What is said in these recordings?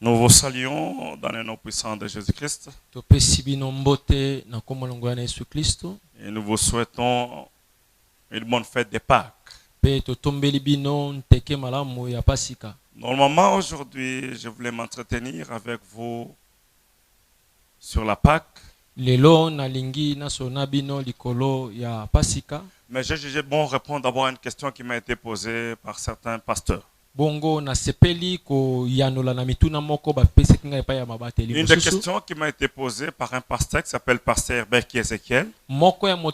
Nous vous saluons dans le nom puissant de Jésus-Christ et nous vous souhaitons une bonne fête de Pâques. Normalement, aujourd'hui, je voulais m'entretenir avec vous sur la Pâques. Mais j'ai jugé bon répondre d'abord à une question qui m'a été posée par certains pasteurs. Une des questions qui m'a été posée par un pasteur qui s'appelle Pasteur Berki Ezekiel. Vraiment,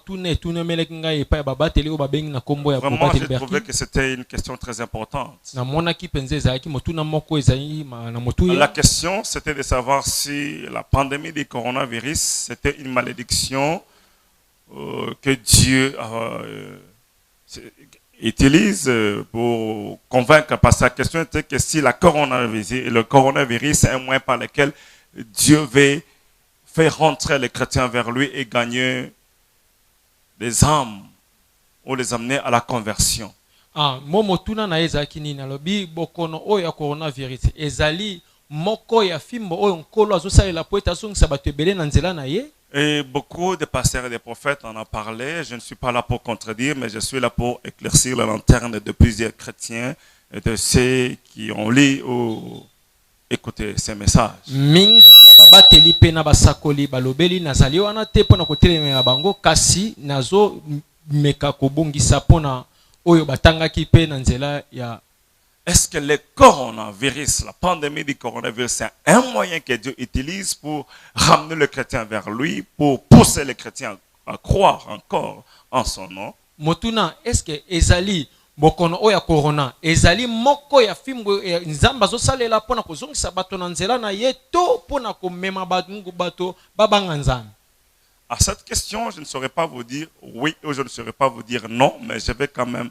j'ai trouvé que c'était une question très importante. La question, c'était de savoir si la pandémie du coronavirus, c'était une malédiction que Dieu utilise pour convaincre, parce que la question était que si le coronavirus est un moyen par lequel Dieu veut faire rentrer les chrétiens vers lui et gagner des âmes ou les amener à la conversion. Et beaucoup de pasteurs et de prophètes en ont parlé. Je ne suis pas là pour contredire, mais je suis là pour éclaircir la lanterne de plusieurs chrétiens et de ceux qui ont lu ou écouté ces messages. Est-ce que le coronavirus, la pandémie du coronavirus, c'est un moyen que Dieu utilise pour ramener le chrétien vers lui, pour pousser les chrétiens à croire encore en son nom? Motuna, est-ce que ezali bokono oya corona ezali moko ya fimbo nzamba zo salela pona kozongisa bato na nzela na yeto pona komema bato babanga nzambe? À cette question, je ne saurais pas vous dire oui ou je ne saurais pas vous dire non, mais je vais quand même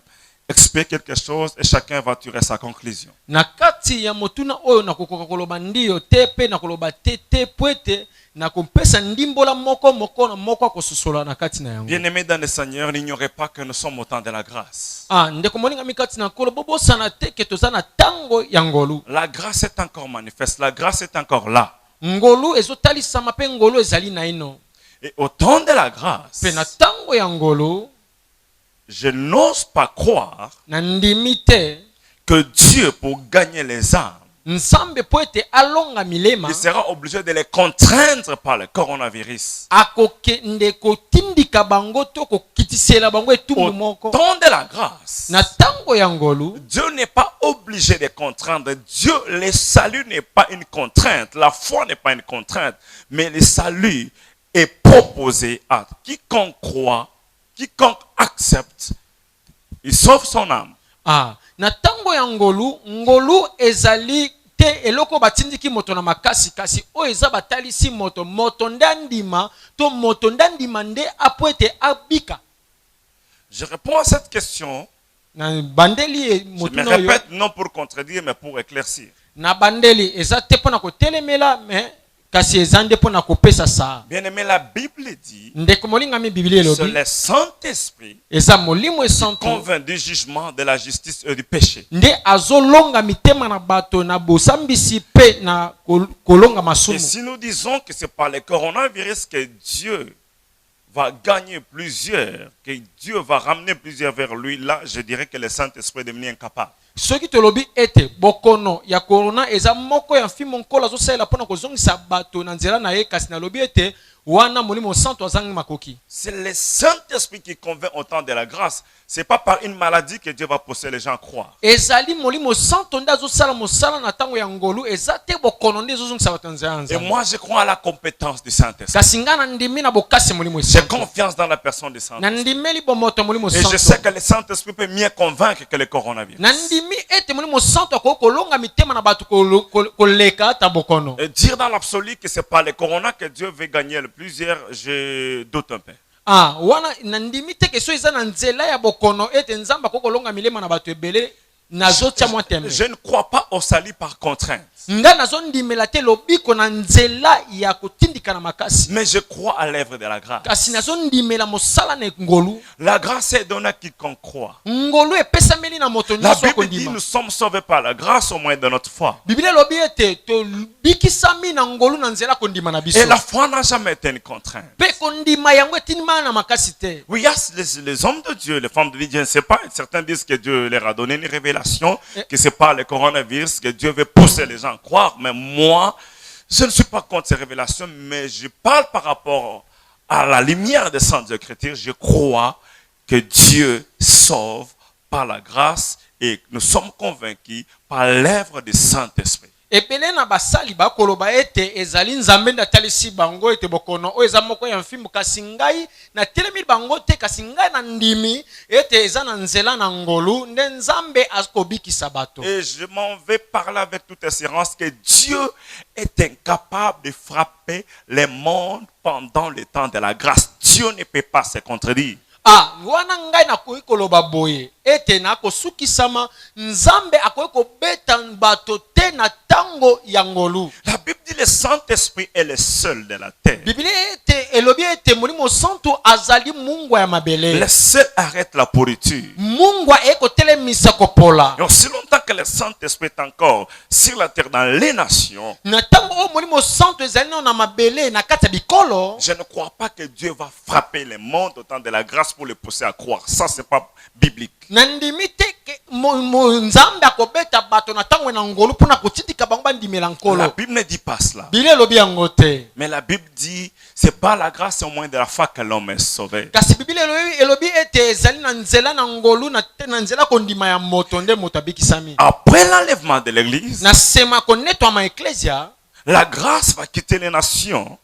expliquer quelque chose et chacun va tirer sa conclusion. Nakati ya motuna oyo nakokoka koloba ndio tepe na koloba tete poete na kompesa ndimbola moko na moko akososola nakati na yango. Bien-aimés dans le Seigneur, n'ignorez pas que nous sommes au temps de la grâce. Ndeko moninga mikati na kolo bobo sana te ke tozana tango ya ngolu. La grâce est encore manifeste, la grâce est encore là. Ngolu ezotalisa mape ngolu ezali na ino. Et au temps de la grâce, pe na tango ya ngolu, je n'ose pas croire que Dieu, pour gagner les âmes, il sera obligé de les contraindre par le coronavirus. Au temps de la grâce, Dieu n'est pas obligé de contraindre. Dieu, le salut n'est pas une contrainte. La foi n'est pas une contrainte. Mais le salut est proposé à quiconque croit, quiconque accepte, il sauve son âme. Na tango ya ngolu ezali te eloko batindiki moto na makasi kasi o eza batalisi moto ndandima to moto ndandima nde apoete abika. Je réponds à cette question. Na bandeli je me répète non pour contredire mais pour éclaircir. Na bandeli eza te pona ko telemela mais bien-aimé, la Bible dit c'est le Saint-Esprit qui convainc du jugement, de la justice et du péché. Et si nous disons que c'est par le coronavirus que Dieu va gagner plusieurs, que Dieu va ramener plusieurs vers lui, là je dirais que le Saint-Esprit est devenu incapable. Ce qui te lobi était bokono ya corona eza moko ya fimo nkola zo sala pona kozongisa bato na nzela na ye kasi na lobi ete wana molimo santo azangi makoki. C'est le Saint-Esprit qui convainc au temps de la grâce. C'est pas par une maladie que Dieu va pousser les gens à croire. Ezali molimo santo ndazo sala mosala na tango ya ngolu ezate bokono ndezo zongisa bato nzela nzela. Et moi je crois à la compétence du Saint-Esprit. Kasi ngana ndimi na bokase molimo santo. J'ai confiance dans la personne du Saint-Esprit. Na ndimeli bomoto molimo santo. Et je sais que le Saint-Esprit peut mieux convaincre que le coronavirus. Et dire dans l'absolu que c'est pas le corona que Dieu veut gagner le plusieurs, je doute un peu. Je ne crois pas au salut par contrainte. Mais je crois à l'œuvre de la grâce. La grâce est donnée à quiconque croit. La Bible dit nous sommes sauvés par la grâce au moyen de notre foi. Et la foi n'a jamais été une contrainte. Oui, il y a les hommes de Dieu, les femmes de Dieu, je ne sais pas. Certains disent que Dieu leur a donné une révélation, que c'est pas le coronavirus, que Dieu veut pousser les gens à croire. Mais moi, je ne suis pas contre ces révélations, mais je parle par rapport à la lumière des Saintes Écritures. Je crois que Dieu sauve par la grâce et nous sommes convaincus par l'œuvre du Saint-Esprit. Epele na basali bakoloba ete ezali nzambe ndatalisi bango ete bokono o eza moko ya mfimbu kasi ngai na telemi bango te kasi ngai na ndimi ete eza na nzela na ngolu nde nzambe akobikisa bato. Et je m'en vais parler avec toute assurance que Dieu est incapable de frapper les mondes pendant le temps de la grâce. Dieu ne peut pas se contredire. Wana ngai na koyi koloba boye ete na kosukisama nzambe akoyi kobeta bato te na tango ya ngolu. La Bible dit le Saint-Esprit est le seul de la terre. Biblia ete elobi ete molimo santo azali mungu ya mabele. Le seul arrête la pourriture. Mungu ekotelemisa kopola. Et aussi longtemps que le Saint-Esprit est encore sur la terre dans les nations, na tango o molimo santo ezali na mabele na kati ya bikolo, je ne crois pas que Dieu va frapper les mondes au temps de la grâce pour les pousser à croire. Ça, c'est pas biblique. Nzambe akobeta bato na tango na ngolu pona kotitika bango bandimela nkolo. La Bible ne dit pas cela. Mais la Bible dit c'est pas la grâce au moyen de la foi que l'homme est sauvé. Kasi Biblia elobi ete ezali na nzela na ngolu na nzela kondima ya moto nde moto abikisami. Après l'enlèvement de l'église, na sema konetwa ma ecclesia, la grâce va quitter les nations.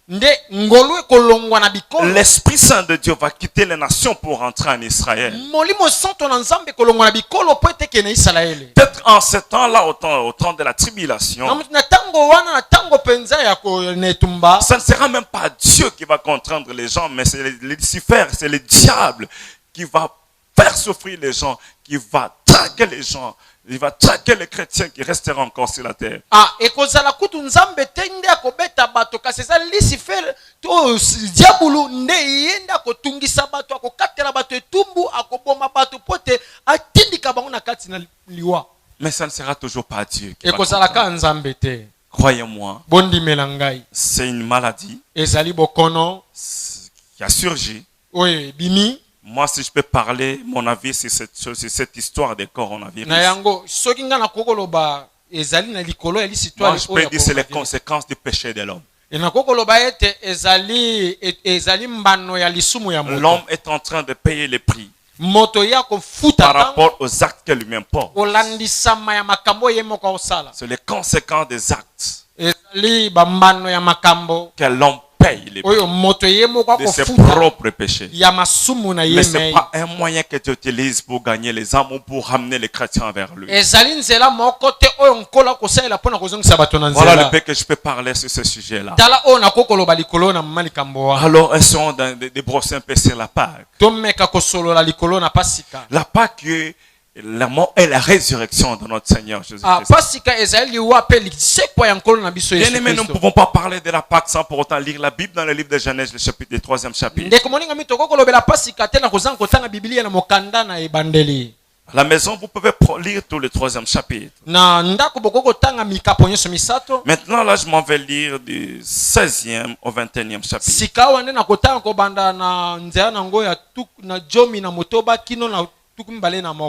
L'Esprit Saint de Dieu va quitter les nations pour rentrer en Israël. Peut-être en ce temps-là, au temps de la tribulation, ça ne sera même pas Dieu qui va contraindre les gens, mais c'est Lucifer, c'est le diable qui va faire souffrir les gens, qui va traquer les gens. Il va traquer les chrétiens qui resteront encore sur la terre. Et kozala kutu nzambe tende akobeta bato kasi za Lucifer to diabulu nde yenda kotungisa bato akokatela bato etumbu akoboma bato pote atindika bango na kati na liwa. Mais ça ne sera toujours pas Dieu qui va kozala ka nzambe te. Croyez-moi. Bondimela ngai. C'est une maladie. Ezali bokono qui a surgi. Oui, bimi. Moi, si je peux parler mon avis sur cette histoire des coronavirus. Moi, je peux dire c'est les conséquences du péché de l'homme. L'homme est en train de payer le prix par rapport aux actes que lui-même porte. C'est les conséquences des actes que l'homme paye les prix de ses propres péchés. Mais ce n'est pas un moyen que tu utilises pour gagner les âmes ou pour ramener les chrétiens vers lui. Voilà le peu que je peux parler sur ce sujet-là. Alors, essayons de brosser un peu sur la Pâque. La Pâque est la mort et la résurrection de notre Seigneur Jésus-Christ. Bien aimé, nous ne pouvons pas parler de la Pâque sans pour autant lire la Bible dans le livre de Genèse, le chapitre, le 3e chapitre. À la maison, vous pouvez lire tout le 3e chapitre. Maintenant, là, je m'en vais lire du 16e au 21e chapitre.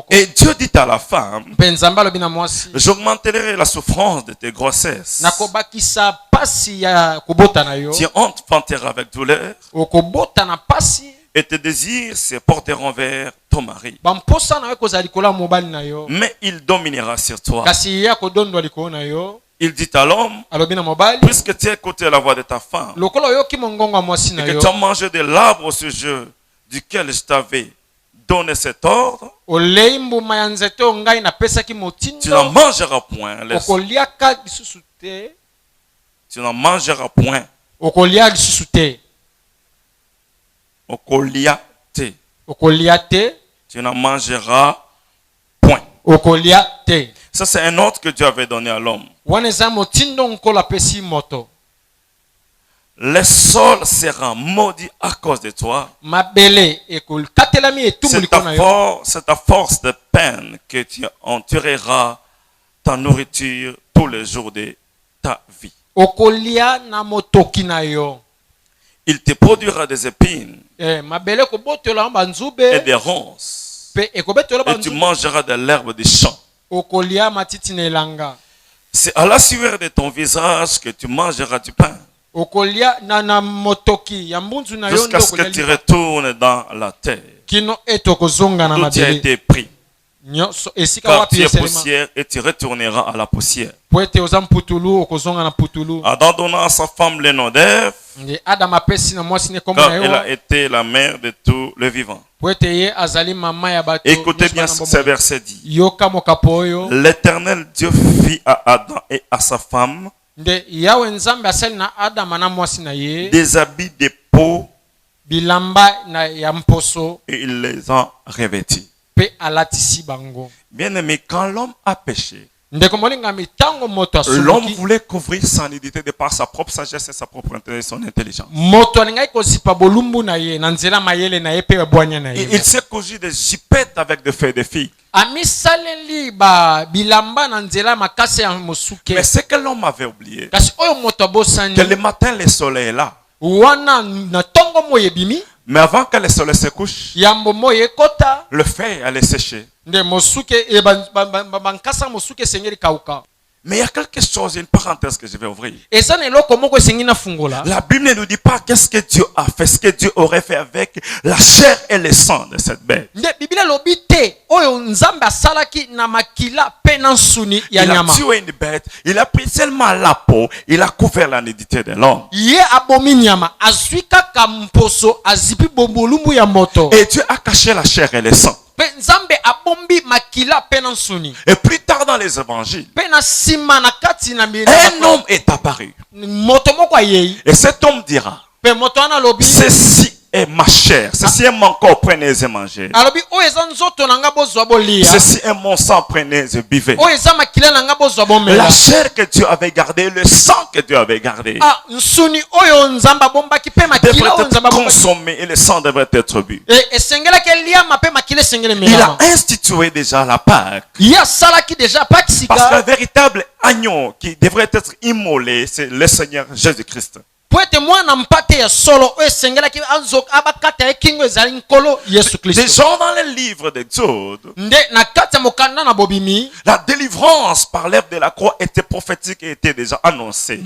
Et Dieu dit à la femme, j'augmenterai la souffrance de tes grossesses. Tu enfanteras avec douleur. Et tes désirs se porteront vers ton mari. Mais il dominera sur toi. Il dit à l'homme, puisque tu as écouté la voix de ta femme, et que tu as mangé de l'arbre au sujet duquel je t'avais donné cet ordre, tu n'en mangeras point. Tu n'en mangeras point. Tu n'en mangeras point. Ça, c'est un ordre que Dieu avait donné à l'homme. wana eza motindo nkolo apesi moto. Le sol sera maudit à cause de toi. Mabele ekokatelami etumbu likolo na yo. C'est ta force de peine que tu entureras ta nourriture tous les jours de ta vie. Okolia na motoki na yo. Il te produira des épines mabele kobotola banzube et des ronces. Et tu mangeras de l'herbe du champ. Okolia matiti na elanga. C'est à la sueur de ton visage que tu mangeras du pain. Okolia na motoki ya mbunzu na yo. Jusqu'à ce que tu retournes dans la terre. Kino etokozonga na mabele. Tu as été pris. Car tu es poussière et tu retourneras à la poussière. Adam donna à sa femme le nom d'Ève, car elle a été la mère de tous les vivants. Écoutez bien ce verset dit. L'Éternel Dieu fit à Adam et à sa femme des habits de peau et il les a revêtis. Bien aimé, quand l'homme a péché, l'homme voulait couvrir sa nudité de par sa propre sagesse et sa propre son intelligence. Il s'est cousu des jipettes avec des feuilles de figues. Mais ce que l'homme avait oublié, que le matin le soleil est là. Mais avant que le soleil se couche, le feu allait sécher. Mais il y a quelque chose, une parenthèse que je vais ouvrir. La Bible ne nous dit pas qu'est-ce que Dieu a fait, ce que Dieu aurait fait avec la chair et le sang de cette bête. Il a tué une bête, il a pris seulement la peau, il a couvert la nudité de l'homme. Et Dieu a caché la chair et le sang. Et plus tard dans les évangiles, un homme est apparu. Et cet homme dira, ceci est ma chair, ceci est mon corps, prenez et mangez. Ceci est mon sang, prenez et buvez. La chair que Dieu avait gardée, le sang que Dieu avait gardé devrait être consommé et le sang devrait être bu. Il a institué déjà la Pâque. Parce que le véritable agneau qui devrait être immolé, c'est le Seigneur Jésus-Christ. Déjà dans le livre d'Exode, la délivrance par l'œuvre de la croix était prophétique et était déjà annoncée.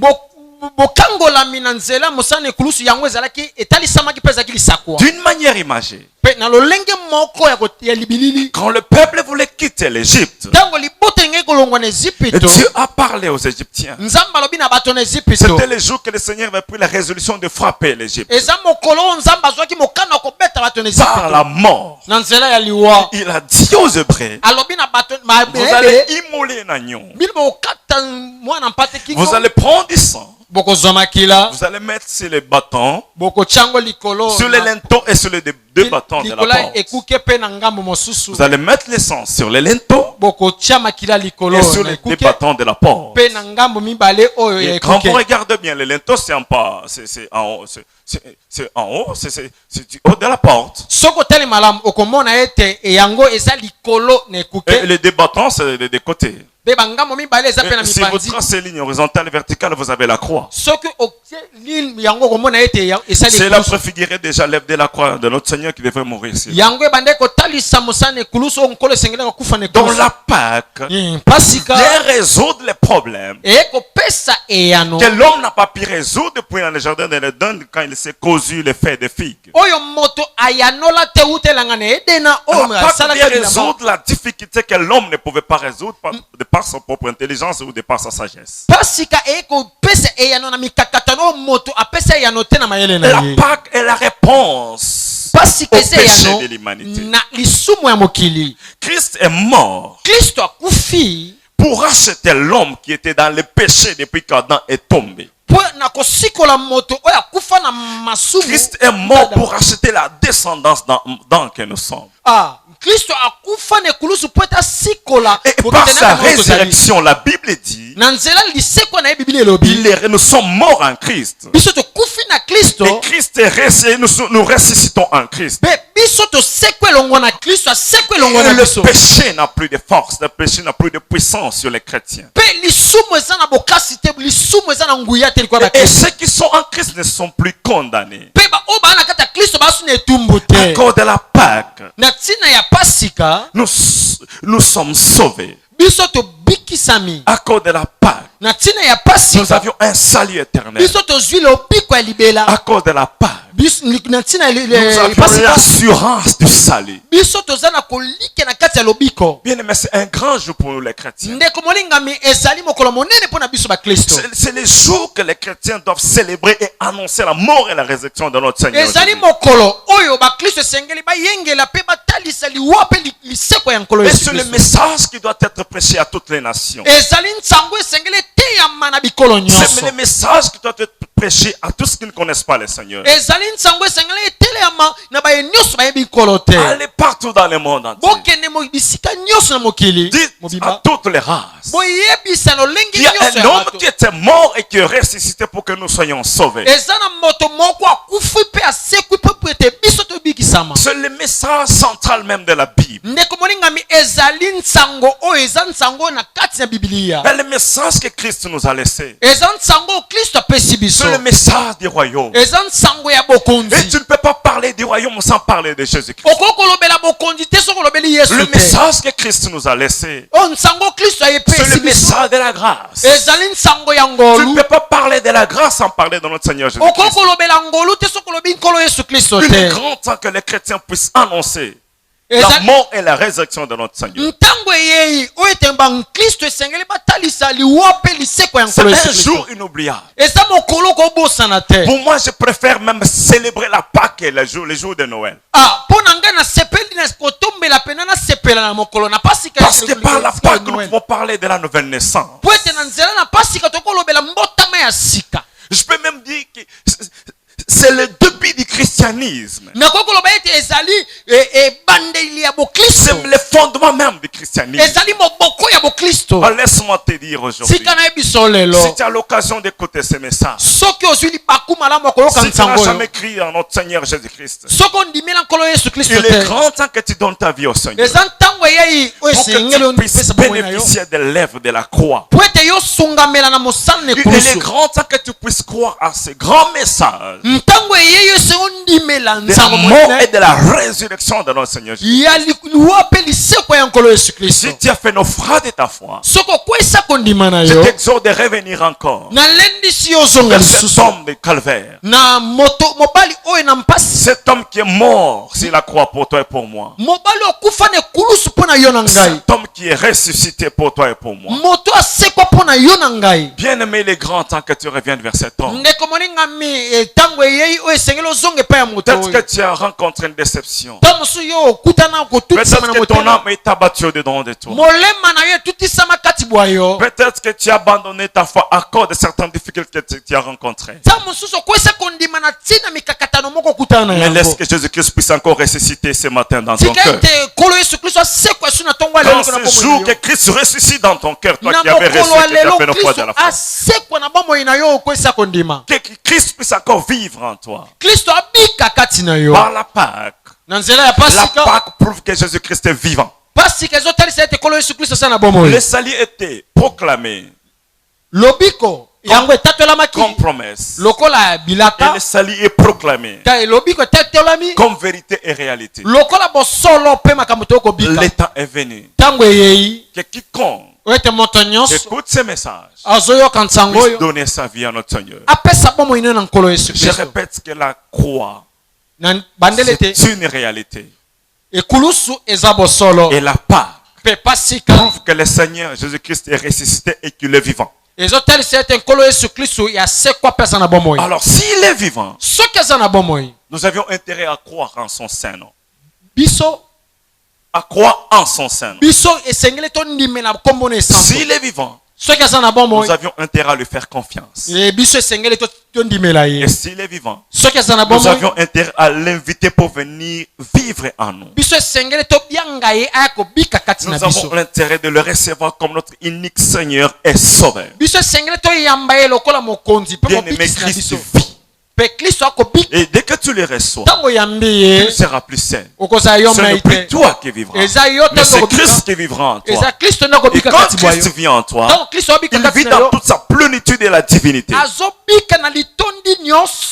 D'une manière imagée, quand le peuple voulait quitter l'Égypte, Dieu a parlé aux Égyptiens. C'était le jour que le Seigneur avait pris la résolution de frapper l'Égypte par la mort. Il a dit aux Hébreux, vous allez immoler un agneau, vous allez prendre du sang, vous allez mettre sur les bâtons, sur les linteaux et sur les deux bâtons de la porte. Vous allez mettre le sang sur les linteaux et sur les deux bâtons de la porte. Et quand vous regardez bien, les linteaux c'est en bas, c'est en haut, c'est en haut, c'est du haut de la porte. Et les deux bâtons c'est des côtés. Et si vous tracez ligne horizontale et verticale, vous avez la croix. C'est la préfigurée déjà l'œuvre de la croix de notre Seigneur qui devait mourir ici. Dans la Pâque, de résoudre les problèmes que l'homme n'a pas pu résoudre depuis dans le jardin de l'Éden quand il s'est cousu les feuilles de figues. De résoudre la difficulté que l'homme ne pouvait pas résoudre de par sa propre intelligence ou de par sa sagesse. La Pâque est la réponse au péché de l'humanité. Christ est mort pour racheter l'homme qui était dans le péché depuis qu'Adam est tombé. Christ est mort pour racheter la descendance dans que nous sommes. Kristo akufa ne kulusu pweta sikola. Et par sa résurrection, la Bible dit, nous sommes morts en Christ. Et Christ est ressuscité, nous ressuscitons en Christ. Et le péché n'a plus de force, le péché n'a plus de puissance sur les chrétiens. Et ceux qui sont en Christ ne sont plus condamnés. À cause de la Pâque, nous sommes sauvés. À cause de la Pâque, nous avions un salut éternel. À cause de la Pâque, nous avions l'assurance du salut. Bien aimé, c'est un grand jour pour nous les chrétiens. C'est le jour que les chrétiens doivent célébrer et annoncer la mort et la résurrection de notre Seigneur. Et c'est le message qui doit être prêché à toutes les nations. C'est le message qui doit être prêché à tous ceux qui ne connaissent pas le Seigneur. Allez partout dans le monde entier. Dites à toutes les races qu'il y a un homme qui était mort et qui est ressuscité pour que nous soyons sauvés. C'est le message central même de la Bible. Mais le message que Christ nous a laissé, c'est le message du royaume. Et tu ne peux pas parler du royaume sans parler de Jésus-Christ. Le message que Christ nous a laissé, c'est le message de la grâce. Tu ne peux pas parler de la grâce sans parler de notre Seigneur Jésus-Christ. Il est grand temps que les chrétiens puissent annoncer la mort et la résurrection de notre Seigneur. C'est un jour inoubliable. Pour moi, je préfère même célébrer la Pâque et le jour de Noël. Parce que par la Pâque, nous pouvons parler de la nouvelle naissance. Je peux même dire que c'est le début du christianisme. C'est le fondement même du christianisme. Laisse-moi te dire aujourd'hui, si tu as l'occasion d'écouter ce message, si tu n'as jamais crié en notre Seigneur Jésus-Christ, il est grand temps que tu donnes ta vie au Seigneur pour que tu puisses bénéficier de l'œuvre de la croix. Il est grand temps que tu puisses croire à ce grand message de la mort et de la résurrection de notre Seigneur Jésus-Christ. Si tu as fait naufrage de ta foi, je t'exhorte de revenir encore vers cet homme de Calvaire, cet homme qui est mort sur la croix pour toi et pour moi, cet homme qui est ressuscité pour toi et pour moi. Bien aimé, il est grand temps que tu reviennes vers cet homme. Peut-être que tu as rencontré une déception. Peut-être que ton âme est abattue au-dedans de toi. Peut-être que tu as abandonné ta foi à cause de certaines difficultés que tu as rencontrées. Mais laisse que Jésus-Christ puisse encore ressusciter ce matin dans ton cœur. Dans ce jour que Christ ressuscite dans ton cœur, toi qui avais ressuscité, qui as fait naufrage de la foi. Que Christ puisse encore vivre en toi. Par la Pâque. La Pâque prouve que Jésus-Christ est vivant. Le salut était proclamé comme promesse. Et le salut est proclamé comme vérité et réalité. Le temps est venu que quiconque écoute ce message puisse donner sa vie à notre Seigneur. Je répète que la croix, c'est une réalité. Et la Pâque prouve que le Seigneur Jésus-Christ est ressuscité et qu'il est vivant. Alors s'il est vivant, nous avions intérêt à croire en son sein. À croire en son sein. S'il est vivant, nous avions intérêt à lui faire confiance. Et s'il est vivant, nous avions intérêt à l'inviter pour venir vivre en nous. Nous avons l'intérêt de le recevoir comme notre unique Seigneur et Sauveur. Bien-aimé, Christ vit. Et dès que tu les reçois, tu ne seras plus seul. Ce n'est plus toi qui vivras, mais c'est Christ qui vivra en toi. Et quand Christ vit en toi, il vit dans toute sa plénitude et la divinité.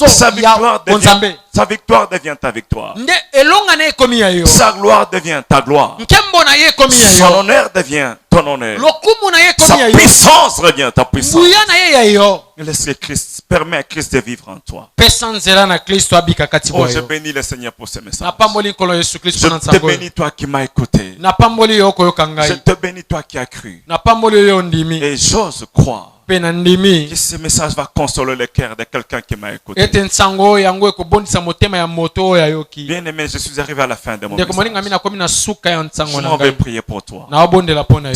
Sa victoire devient ta victoire. Sa gloire devient ta gloire. Son honneur devient ton honneur. Sa puissance devient ta puissance. Laisse Christ, permets à Christ de vivre en toi. Oh, je bénis le Seigneur pour ce message. Je te bénis toi qui m'as écouté. Je te bénis toi qui as cru. Et j'ose croire que ce message va consoler le cœur de quelqu'un qui m'a écouté. Bien aimé, je suis arrivé à la fin de mon message. Je m'en vais prier pour toi.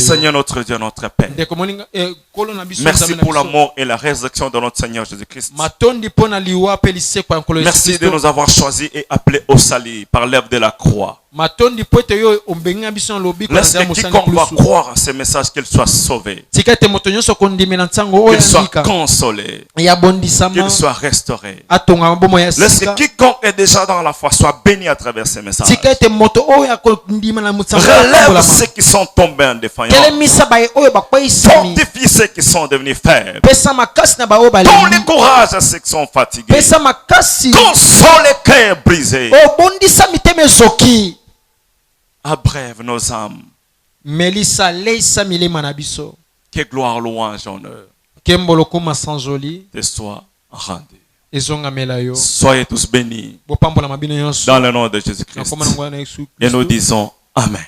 Seigneur notre Dieu, notre Père, merci pour la mort et la résurrection de notre Seigneur Jésus-Christ. Merci de nous avoir choisis et appelés au salut par l'œuvre de la croix. Laisse que quiconque va croire à ce message qu'il soit sauvé, qu'il soit consolé, qu'il soit restauré. Laisse que quiconque est déjà dans la foi soit béni à travers ce message. Relève ceux qui sont tombés en défaillance. Fortifie ceux qui sont devenus faibles. Donne le courage à ceux qui sont fatigués. Console les cœurs brisés. Abrève nos âmes. Que gloire, louange, honneur te soit rendu. Soyez tous bénis dans le nom de Jésus-Christ. Et nous disons Amen.